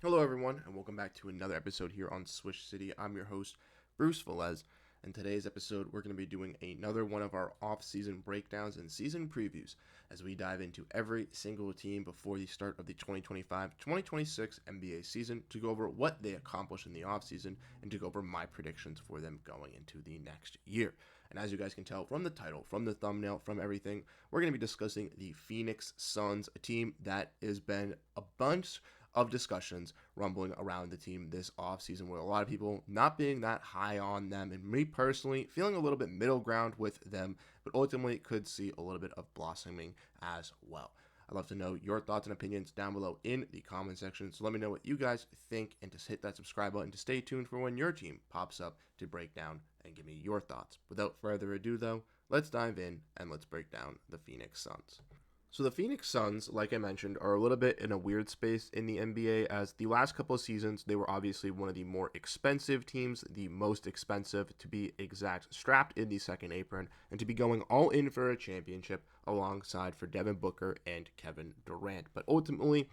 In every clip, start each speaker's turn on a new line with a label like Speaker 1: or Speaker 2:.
Speaker 1: Hello, everyone, and welcome back to another episode here on Swish City. I'm your host, Bruce Veliz, and today's episode, we're going to be doing another one of our off-season breakdowns and season previews as we dive into every single team before the start of the 2025-2026 NBA season to go over what they accomplished in the offseason and to go over my predictions for them going into the next year. And as you guys can tell from the title, from the thumbnail, from everything, we're going to be discussing the Phoenix Suns, a team that has been a bunch of discussions rumbling around the team this offseason with a lot of people not being that high on them, and me personally feeling a little bit middle ground with them, but ultimately could see a little bit of blossoming as well. I'd love to know your thoughts and opinions down below in the comment section, so let me know what you guys think, and just hit that subscribe button to stay tuned for when your team pops up to break down and give me your thoughts. Without further ado though, let's dive in and let's break down the Phoenix Suns. So the Phoenix Suns, like I mentioned, are a little bit in a weird space in the NBA, as the last couple of seasons, they were obviously one of the more expensive teams, the most expensive to be exact, strapped in the second apron, and to be going all in for a championship alongside for Devin Booker and Kevin Durant. But ultimately,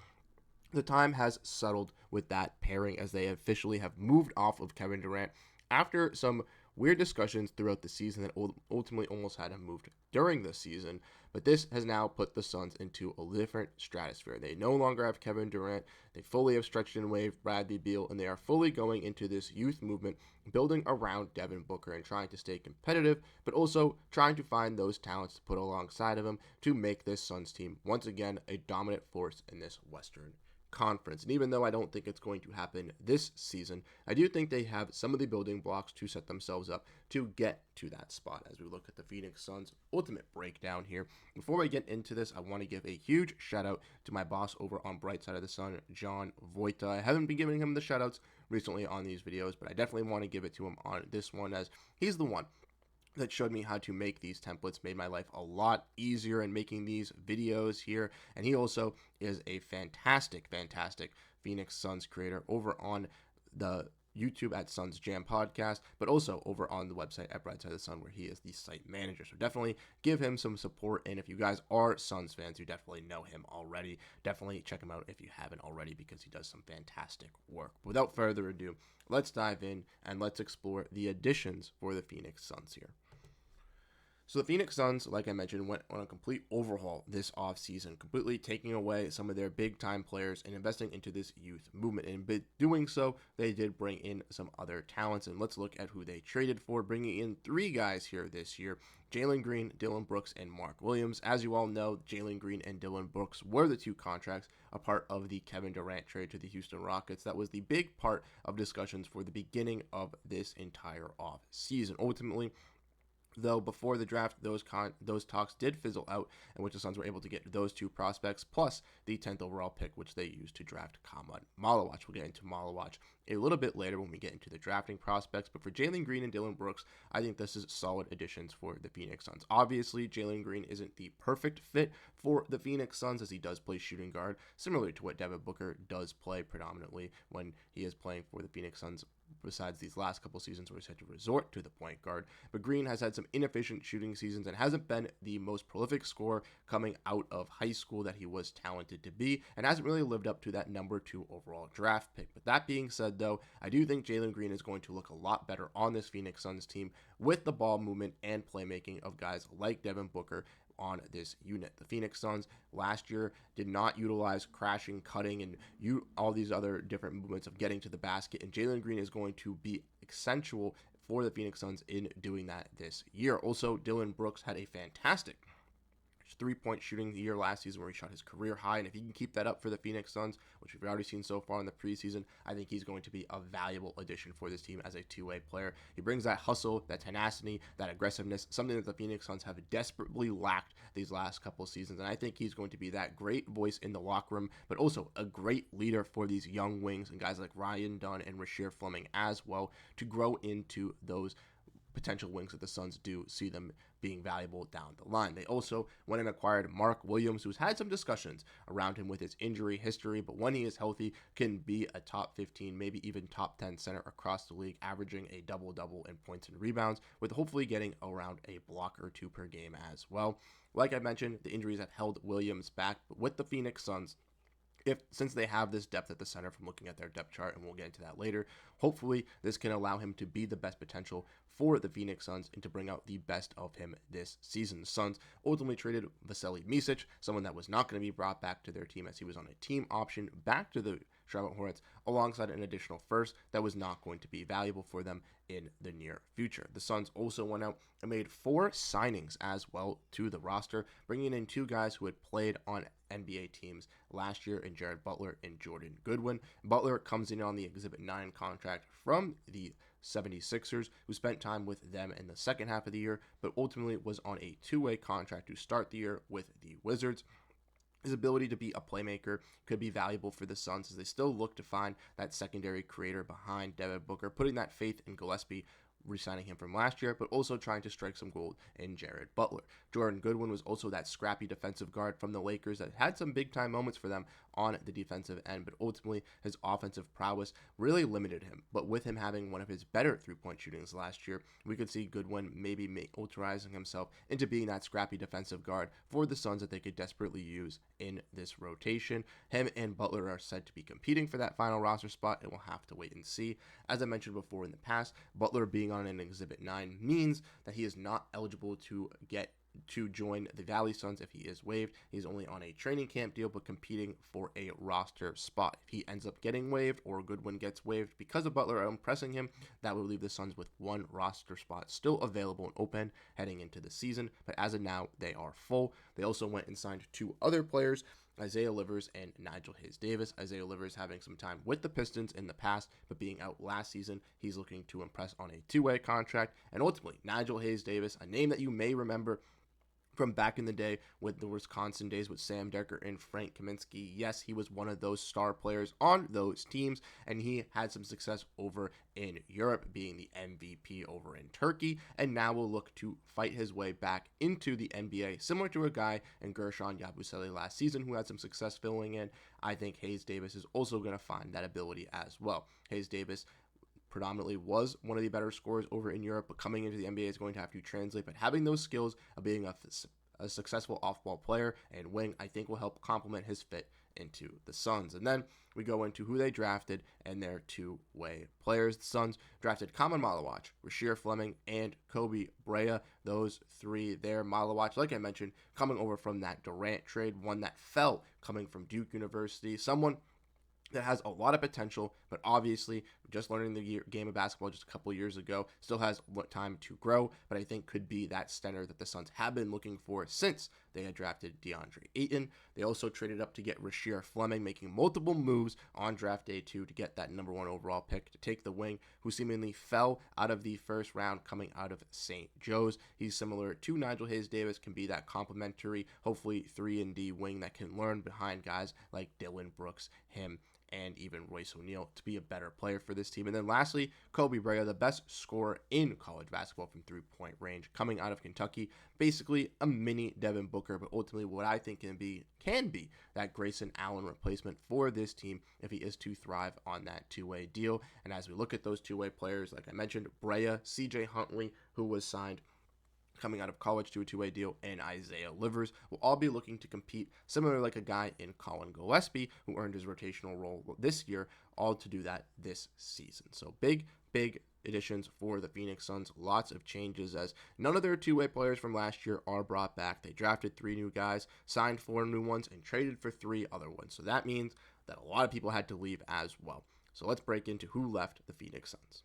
Speaker 1: the time has settled with that pairing as they officially have moved off of Kevin Durant after some weird discussions throughout the season that ultimately almost had him moved during the season. But this has now put the Suns into a different stratosphere. They no longer have Kevin Durant. They fully have stretched and waived Bradley Beal, and they are fully going into this youth movement, building around Devin Booker and trying to stay competitive, but also trying to find those talents to put alongside of him to make this Suns team once again a dominant force in this Western Conference. And even though I don't think it's going to happen this season, I do think they have some of the building blocks to set themselves up to get to that spot as we look at the Phoenix Suns ultimate breakdown here. Before we get into this, I want to give a huge shout out to my boss over on Bright Side of the Sun, John Voita. I haven't been giving him the shout outs recently on these videos, but I definitely want to give it to him on this one, as he's the one that showed me how to make these templates, made my life a lot easier in making these videos here. And he also is a fantastic Phoenix Suns creator over on the YouTube at Suns Jam Podcast, but also over on the website at Bright Side of the Sun, where he is the site manager. So definitely give him some support. And if you guys are Suns fans, you definitely know him already. Definitely check him out if you haven't already, because he does some fantastic work. Without further ado, let's dive in and let's explore the additions for the Phoenix Suns here. So the Phoenix Suns, like I mentioned, went on a complete overhaul this offseason, completely taking away some of their big-time players and investing into this youth movement. And by doing so, they did bring in some other talents. And let's look at who they traded for, bringing in three guys here this year: Jalen Green, Dillon Brooks, and Mark Williams. As you all know, Jalen Green and Dillon Brooks were the two contracts a part of the Kevin Durant trade to the Houston Rockets. That was the big part of discussions for the beginning of this entire offseason. Ultimately, though, before the draft, those talks did fizzle out, in which the Suns were able to get those two prospects, plus the 10th overall pick, which they used to draft Kamad Malawach. We'll get into Malawach a little bit later when we get into the drafting prospects. But for Jalen Green and Dillon Brooks, I think this is solid additions for the Phoenix Suns. Obviously, Jalen Green isn't the perfect fit for the Phoenix Suns, as he does play shooting guard, similar to what Devin Booker does play predominantly when he is playing for the Phoenix Suns, besides these last couple seasons where he's had to resort to the point guard. But Green has had some inefficient shooting seasons and hasn't been the most prolific scorer coming out of high school that he was talented to be, and hasn't really lived up to that number 2 overall draft pick. But that being said, though, I do think Jalen Green is going to look a lot better on this Phoenix Suns team with the ball movement and playmaking of guys like Devin Booker on this unit. The Phoenix Suns last year did not utilize crashing, cutting, and all these other different movements of getting to the basket, and Jalen Green is going to be essential for the Phoenix Suns in doing that this year. Also, Dillon Brooks had a fantastic 3-point shooting year last season, where he shot his career high, and if he can keep that up for the Phoenix Suns, which we've already seen so far in the preseason, I think he's going to be a valuable addition for this team as a two-way player. He brings that hustle, that tenacity, that aggressiveness, something that the Phoenix Suns have desperately lacked these last couple seasons, and I think he's going to be that great voice in the locker room, but also a great leader for these young wings and guys like Ryan Dunn and Rasheer Fleming as well, to grow into those potential wings that the Suns do see them being valuable down the line. They also went and acquired Mark Williams, who's had some discussions around him with his injury history, but when he is healthy, can be a top 15, maybe even top 10 center across the league, averaging a double-double in points and rebounds, with hopefully getting around a block or two per game as well. Like I mentioned, the injuries have held Williams back, but with the Phoenix Suns, since they have this depth at the center from looking at their depth chart, and we'll get into that later, hopefully this can allow him to be the best potential for the Phoenix Suns and to bring out the best of him this season. The Suns ultimately traded Veliz, someone that was not going to be brought back to their team as he was on a team option back to the Charlotte Hornets, alongside an additional first that was not going to be valuable for them in the near future. The Suns also went out and made 4 signings as well to the roster, bringing in 2 guys who had played on NBA teams last year in Jared Butler and Jordan Goodwin. Butler comes in on the Exhibit 9 contract from the 76ers, who spent time with them in the second half of the year, but ultimately was on a 2-way contract to start the year with the Wizards. His ability to be a playmaker could be valuable for the Suns as they still look to find that secondary creator behind Devin Booker, putting that faith in Gillespie, re-signing him from last year, but also trying to strike some gold in Jared Butler. Jordan Goodwin was also that scrappy defensive guard from the Lakers that had some big-time moments for them on the defensive end, but ultimately his offensive prowess really limited him. But with him having one of his better three-point shootings last year, we could see Goodwin maybe ultrarizing himself into being that scrappy defensive guard for the Suns that they could desperately use in this rotation. Him and Butler are said to be competing for that final roster spot, and we'll have to wait and see. As I mentioned before in the past, Butler being on an Exhibit 9 means that he is not eligible to join the Valley Suns if he is waived. He's only on a training camp deal, but competing for a roster spot. If he ends up getting waived or Goodwin gets waived because of Butler impressing him, that would leave the Suns with 1 roster spot still available and open heading into the season. But as of now, they are full. They also went and signed 2 other players, Isaiah Livers and Nigel Hayes-Davis. Isaiah Livers having some time with the Pistons in the past, but being out last season, he's looking to impress on a 2-way contract. And ultimately, Nigel Hayes-Davis, a name that you may remember from back in the day with the Wisconsin days with Sam Dekker and Frank Kaminsky. Yes, he was one of those star players on those teams, and he had some success over in Europe, being the MVP over in Turkey, and now will look to fight his way back into the NBA, similar to a guy in Gershon Yabusele last season who had some success filling in. I think Hayes-Davis is also going to find that ability as well. Hayes-Davis predominantly was one of the better scorers over in Europe, but coming into the NBA is going to have to translate. But having those skills of being a successful off-ball player and wing, I think will help complement his fit into the Suns. And then we go into who they drafted and their 2-way players. The Suns drafted Kaman Malawach, Rasheer Fleming, and Kobe Brea. Those 3 there. Malawach, like I mentioned, coming over from that Durant trade, one that fell coming from Duke University, someone that has a lot of potential, but obviously just learning the game of basketball just a couple years ago, still has time to grow, but I think could be that center that the Suns have been looking for since they had drafted DeAndre Ayton. They also traded up to get Rasheer Fleming, making multiple moves on draft day 2 to get that number 1 overall pick to take the wing, who seemingly fell out of the first round coming out of St. Joe's. He's similar to Nigel Hayes-Davis, can be that complementary, hopefully 3-and-D wing that can learn behind guys like Dylan Brooks, him, and even Royce O'Neal to be a better player for this team. And then lastly, Kobe Brea, the best scorer in college basketball from 3-point range, coming out of Kentucky, basically a mini Devin Booker, but ultimately what I think can be that Grayson Allen replacement for this team if he is to thrive on that 2-way deal. And as we look at those 2-way players, like I mentioned, Brea, CJ Huntley, who was signed coming out of college to a 2-way deal, and Isaiah Livers will all be looking to compete, similar like a guy in Colin Gillespie, who earned his rotational role this year, all to do that this season. So big additions for the Phoenix Suns. Lots of changes as none of their 2-way players from last year are brought back. They drafted 3 new guys, signed 4 new ones, and traded for 3 other ones. So that means that a lot of people had to leave as well. So let's break into who left the Phoenix Suns.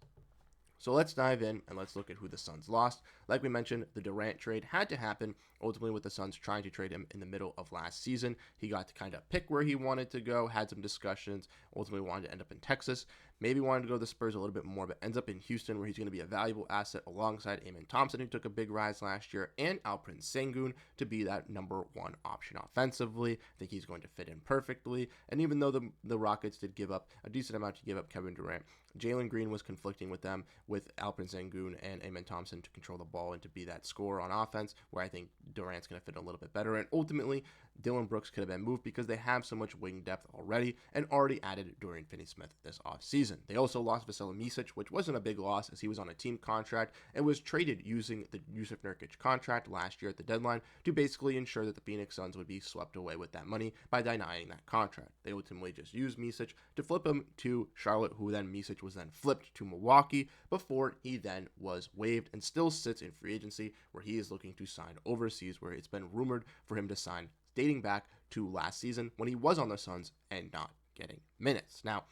Speaker 1: So let's dive in and let's look at who the Suns lost. Like we mentioned, the Durant trade had to happen, ultimately with the Suns trying to trade him in the middle of last season. He got to kind of pick where he wanted to go, had some discussions, ultimately wanted to end up in Texas. Maybe wanted to go to the Spurs a little bit more, but ends up in Houston, where he's going to be a valuable asset alongside Amen Thompson, who took a big rise last year, and Alperen Sengun to be that number 1 option offensively. I think he's going to fit in perfectly. And even though the Rockets did give up a decent amount to give up Kevin Durant, Jalen Green was conflicting with them, with Alperen Sengun and Amen Thompson to control the ball and to be that scorer on offense, where I think Durant's going to fit a little bit better. And ultimately, Dillon Brooks could have been moved because they have so much wing depth already and already added Dorian Finney-Smith this offseason. They also lost Vasilij Micic, which wasn't a big loss as he was on a team contract and was traded using the Jusuf Nurkic contract last year at the deadline to basically ensure that the Phoenix Suns would be swept away with that money by denying that contract. They ultimately just used Micic to flip him to Charlotte, who then Micic was then flipped to Milwaukee before he then was waived and still sits in free agency where he is looking to sign overseas, where it's been rumored for him to sign dating back to last season when he was on the Suns and not getting minutes. Now,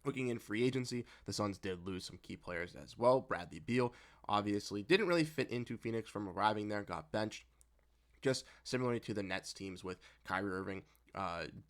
Speaker 1: looking in free agency, the Suns did lose some key players as well. Bradley Beal obviously didn't really fit into Phoenix from arriving there, got benched. Just similarly to the Nets teams with Kyrie Irving,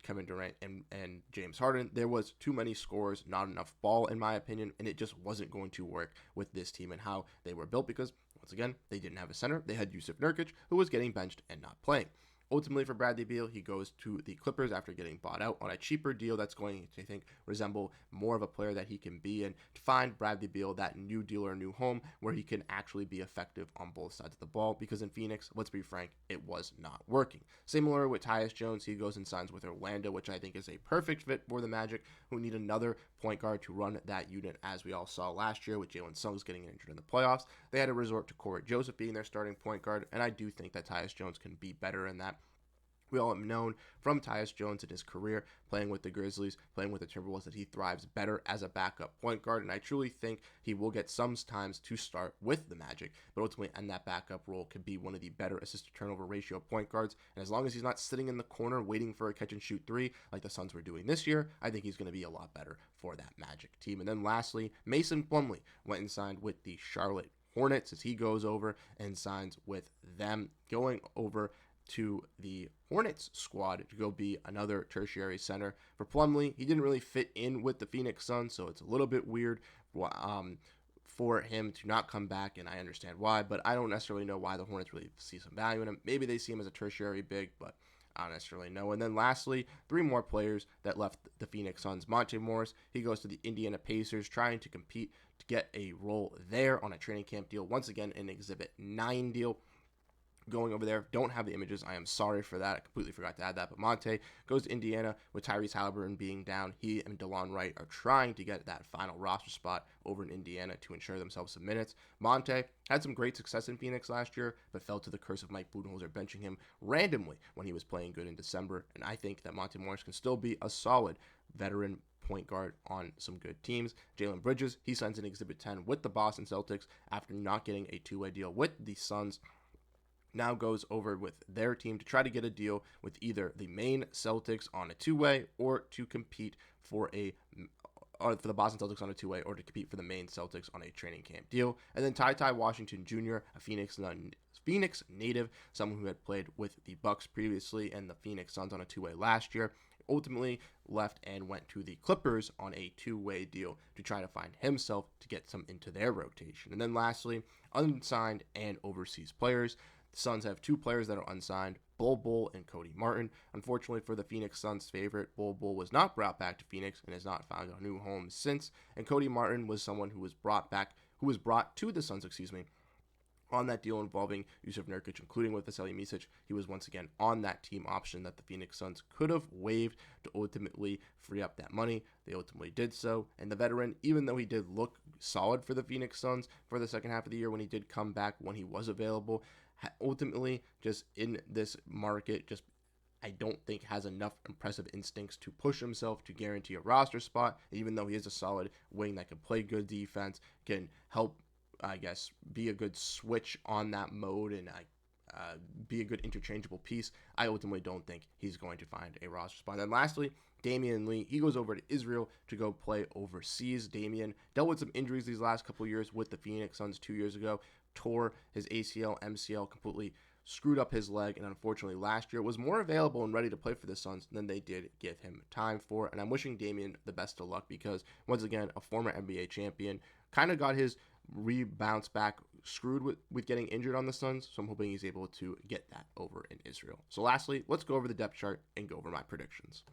Speaker 1: Kevin Durant, and James Harden, there was too many scores, not enough ball in my opinion, and it just wasn't going to work with this team and how they were built because, once again, they didn't have a center. They had Jusuf Nurkic, who was getting benched and not playing. Ultimately, for Bradley Beal, he goes to the Clippers after getting bought out on a cheaper deal that's going to, I think, resemble more of a player that he can be, and to find Bradley Beal that new deal or new home where he can actually be effective on both sides of the ball, because in Phoenix, let's be frank, it was not working. Similar with Tyus Jones, he goes and signs with Orlando, which I think is a perfect fit for the Magic, who need another point guard to run that unit, as we all saw last year with Jalen Suggs getting injured in the playoffs. They had to resort to Corey Joseph being their starting point guard, and I do think that Tyus Jones can be better in that. We all have known from Tyus Jones in his career, playing with the Grizzlies, playing with the Timberwolves, that he thrives better as a backup point guard, and I truly think he will get some times to start with the Magic, but ultimately in that backup role could be one of the better assist-to-turnover ratio point guards, and as long as he's not sitting in the corner waiting for a catch-and-shoot three like the Suns were doing this year, I think he's going to be a lot better for that Magic team. And then lastly, Mason Plumlee went and signed with the Charlotte Hornets as he goes over and signs with them, going over to the Hornets squad to go be another tertiary center. For Plumlee, he didn't really fit in with the Phoenix Suns, so it's a little bit weird for him to not come back, and I understand why, but I don't necessarily know why the Hornets really see some value in him. Maybe they see him as a tertiary big, but I don't necessarily know. And then lastly, three more players that left the Phoenix Suns. Monte Morris, he goes to the Indiana Pacers, trying to compete to get a role there on a training camp deal. Once again, an Exhibit 9 deal. Going over there, don't have the images. I am sorry for that. I completely forgot to add that. But Monte goes to Indiana with Tyrese Halliburton being down. He and DeLon Wright are trying to get that final roster spot over in Indiana to ensure themselves some minutes. Monte had some great success in Phoenix last year, but fell to the curse of Mike Budenholzer benching him randomly when he was playing good in December. And I think that Monte Morris can still be a solid veteran point guard on some good teams. Jalen Bridges, he signs an Exhibit 10 with the Boston Celtics after not getting a two-way deal with the Suns. Now goes over with their team to try to get a deal with either the Maine Celtics on a two-way or to compete for the Boston Celtics on a two-way or to compete for the Maine Celtics on a training camp deal. And then Ty Washington Jr., a Phoenix native, someone who had played with the Bucks previously and the Phoenix Suns on a two-way last year, ultimately left and went to the Clippers on a two-way deal to try to find himself to get some into their rotation. And then lastly, unsigned and overseas players. The Suns have two players that are unsigned, Bol and Cody Martin. Unfortunately for the Phoenix Suns' favorite, Bol was not brought back to Phoenix and has not found a new home since. And Cody Martin was someone who was brought to the Suns, on that deal involving Jusuf Nurkic, including with Vasilij Micic. He was once again on that team option that the Phoenix Suns could have waived to ultimately free up that money. They ultimately did so, and the veteran, even though he did look solid for the Phoenix Suns for the second half of the year when he did come back when he was available, ultimately just in this market, just I don't think has enough impressive instincts to push himself to guarantee a roster spot, even though he is a solid wing that can play good defense, can help, I guess, be a good switch on that mode and be a good interchangeable piece. I ultimately don't think he's going to find a roster spot. And then lastly, Damian Lee, he goes over to Israel to go play overseas. Damian dealt with some injuries these last couple years with the Phoenix Suns 2 years ago, tore his ACL, MCL, completely screwed up his leg, and unfortunately last year was more available and ready to play for the Suns than they did give him time for. And I'm wishing Damian the best of luck because, once again, a former NBA champion, kind of got his rebounce back screwed with getting injured on the Suns, so I'm hoping he's able to get that over in Israel. So lastly, let's go over the depth chart and go over my predictions.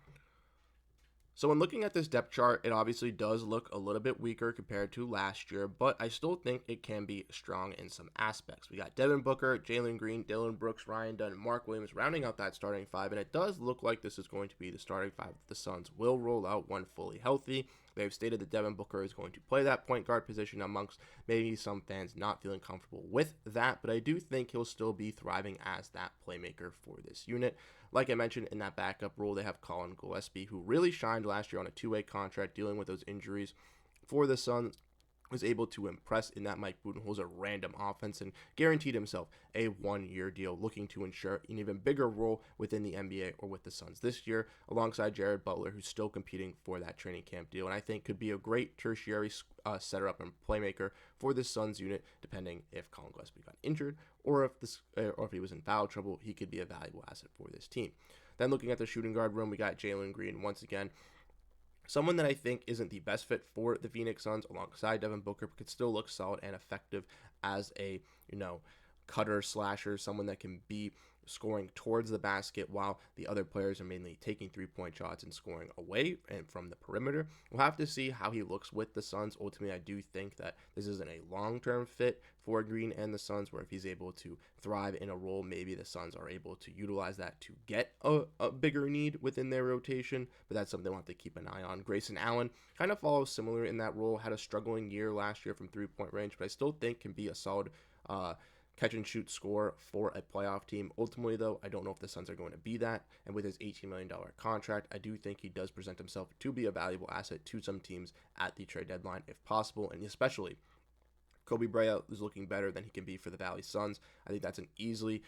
Speaker 1: So when looking at this depth chart, it obviously does look a little bit weaker compared to last year, but I still think it can be strong in some aspects. We got Devin Booker, Jalen Green, Dylan Brooks, Ryan Dunn, and Mark Williams rounding out that starting five, and it does look like this is going to be the starting five that the Suns will roll out when fully healthy. They've stated that Devin Booker is going to play that point guard position, amongst maybe some fans not feeling comfortable with that, but I do think he'll still be thriving as that playmaker for this unit. Like I mentioned, in that backup role, they have Colin Gillespie, who really shined last year on a two-way contract, dealing with those injuries for the Suns. Was able to impress in that Mike Budenholzer random offense and guaranteed himself a one-year deal, looking to ensure an even bigger role within the NBA or with the Suns this year, alongside Jared Butler, who's still competing for that training camp deal, and I think could be a great tertiary setter up and playmaker for the Suns unit, depending if Colin Gillespie got injured or if he was in foul trouble. He could be a valuable asset for this team. Then looking at the shooting guard room, we got Jalen Green once again. Someone that I think isn't the best fit for the Phoenix Suns alongside Devin Booker, but could still look solid and effective as a, cutter slasher, someone that can be scoring towards the basket while the other players are mainly taking three-point shots and scoring away and from the perimeter. We'll have to see how he looks with the Suns. Ultimately, I do think that this isn't a long-term fit for Green and the Suns, where if he's able to thrive in a role, maybe the Suns are able to utilize that to get a bigger need within their rotation, but that's something we'll have to keep an eye on. Grayson Allen kind of follows similar in that role, had a struggling year last year from three-point range, but I still think can be a solid catch and shoot score for a playoff team. Ultimately, though, I don't know if the Suns are going to be that. And with his $18 million contract, I do think he does present himself to be a valuable asset to some teams at the trade deadline if possible. And especially Kobe Bryant is looking better than he can be for the Valley Suns. I think that's an easily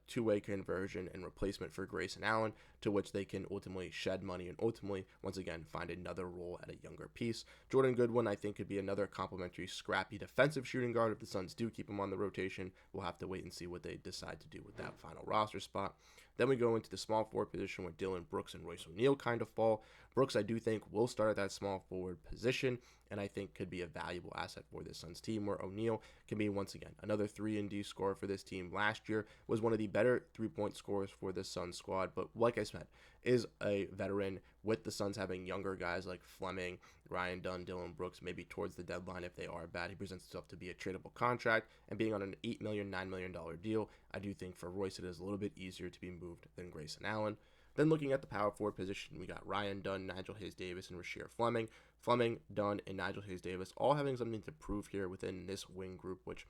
Speaker 1: two-way conversion and replacement for Grayson Allen, to which they can ultimately shed money and ultimately, once again, find another role at a younger piece. Jordan Goodwin, I think, could be another complimentary, scrappy defensive shooting guard if the Suns do keep him on the rotation. We'll have to wait and see what they decide to do with that final roster spot. Then we go into the small forward position where Dylan Brooks and Royce O'Neal kind of fall. Brooks, I do think, will start at that small forward position, and I think could be a valuable asset for this Suns team, where O'Neal can be, once again, another 3-and-D scorer for this team. Last year was one of the better three-point scorers for this Suns squad, but like I said, is a veteran, with the Suns having younger guys like Fleming, Ryan Dunn, Dylan Brooks, maybe towards the deadline if they are bad. He presents himself to be a tradable contract, and being on an $8 million, $9 million deal, I do think for Royce it is a little bit easier to be moved than Grayson Allen. Then looking at the power forward position, we got Ryan Dunn, Nigel Hayes-Davis, and Rasheer Fleming. Fleming, Dunn, and Nigel Hayes-Davis all having something to prove here within this wing group, which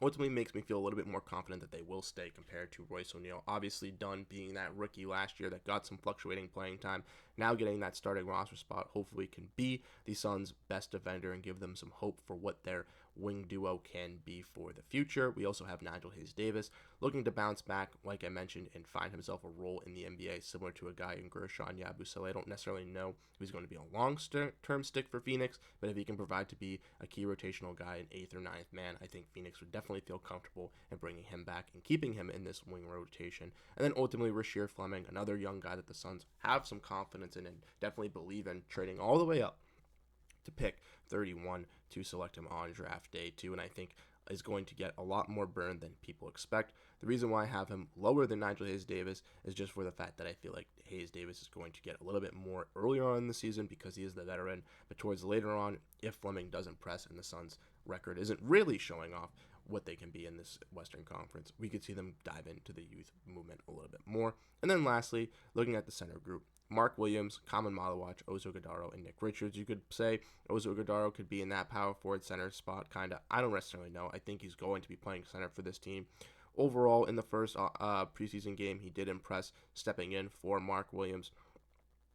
Speaker 1: ultimately makes me feel a little bit more confident that they will stay compared to Royce O'Neal. Obviously, Dunn being that rookie last year that got some fluctuating playing time, now getting that starting roster spot, hopefully can be the Suns' best defender and give them some hope for what their wing duo can be for the future. We also have Nigel Hayes-Davis looking to bounce back, like I mentioned, and find himself a role in the NBA similar to a guy in Gershon Yabusele. I don't necessarily know if he's going to be a long-term stick for Phoenix, but if he can provide to be a key rotational guy, an 8th or 9th man, I think Phoenix would definitely feel comfortable in bringing him back and keeping him in this wing rotation. And then ultimately Rasheer Fleming, another young guy that the Suns have some confidence in and definitely believe in, trading all the way up to pick 31 to select him on draft day 2, and I think is going to get a lot more burn than people expect. The reason why I have him lower than Nigel Hayes-Davis is just for the fact that I feel like Hayes-Davis is going to get a little bit more earlier on in the season because he is the veteran, but towards later on, if Fleming doesn't press and the Suns' record isn't really showing off what they can be in this Western Conference, we could see them dive into the youth movement a little bit more. And then lastly, looking at the center group, Mark Williams, Kaman Malawach, Oso Guidaro, and Nick Richards. You could say Oso Guidaro could be in that power forward center spot, kind of. I don't necessarily know. I think he's going to be playing center for this team. Overall, in the first preseason game, he did impress, stepping in for Mark Williams,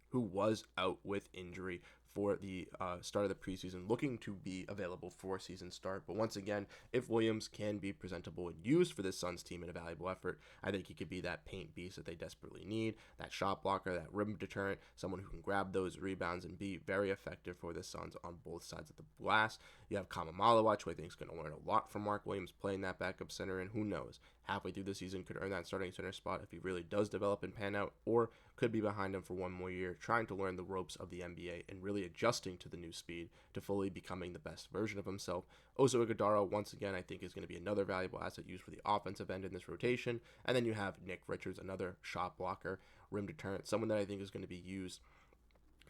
Speaker 1: who was out with injury for the start of the preseason, looking to be available for season start. But once again, if Williams can be presentable and used for this Suns team in a valuable effort, I think he could be that paint beast that they desperately need, that shot blocker, that rim deterrent, someone who can grab those rebounds and be very effective for the Suns on both sides of the glass. You have Kaman Malawach, who I think is going to learn a lot from Mark Williams playing that backup center, and who knows, halfway through the season could earn that starting center spot if he really does develop and pan out, or could be behind him for one more year, trying to learn the ropes of the NBA and really adjusting to the new speed to fully becoming the best version of himself. Oso Ighodaro, once again, I think is going to be another valuable asset used for the offensive end in this rotation. And then you have Nick Richards, another shot blocker, rim deterrent, someone that I think is going to be used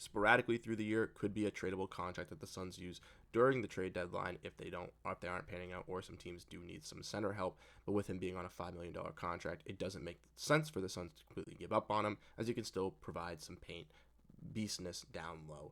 Speaker 1: sporadically through the year. It could be a tradable contract that the Suns use during the trade deadline if they aren't panning out, or some teams do need some center help. But with him being on a $5 million contract, it doesn't make sense for the Suns to completely give up on him, as he can still provide some paint beastness down low,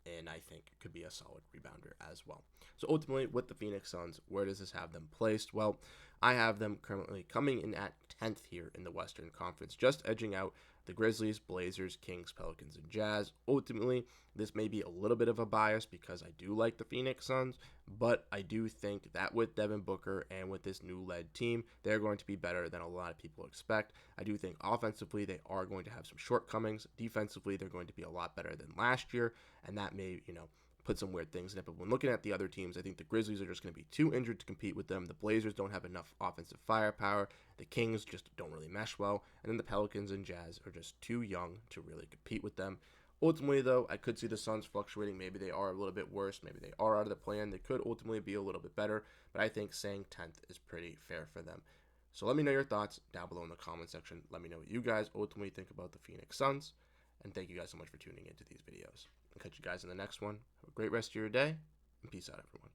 Speaker 1: and I think could be a solid rebounder as well. So ultimately, with the Phoenix Suns, where does this have them placed? Well, I have them currently coming in at 10th here in the Western Conference, just edging out the Grizzlies, Blazers, Kings, Pelicans, and Jazz. Ultimately, this may be a little bit of a bias because I do like the Phoenix Suns, but I do think that with Devin Booker and with this new led team, they're going to be better than a lot of people expect. I do think offensively they are going to have some shortcomings. Defensively, they're going to be a lot better than last year, and that may, put some weird things in it. But when looking at the other teams, I think the Grizzlies are just going to be too injured to compete with them. The Blazers don't have enough offensive firepower. The Kings just don't really mesh well. And then the Pelicans and Jazz are just too young to really compete with them. Ultimately, though, I could see the Suns fluctuating. Maybe they are a little bit worse. Maybe they are out of the plan. They could ultimately be a little bit better. But I think saying 10th is pretty fair for them. So let me know your thoughts down below in the comment section. Let me know what you guys ultimately think about the Phoenix Suns. And thank you guys so much for tuning into these videos. I'll catch you guys in the next one. Have a great rest of your day, and peace out, everyone.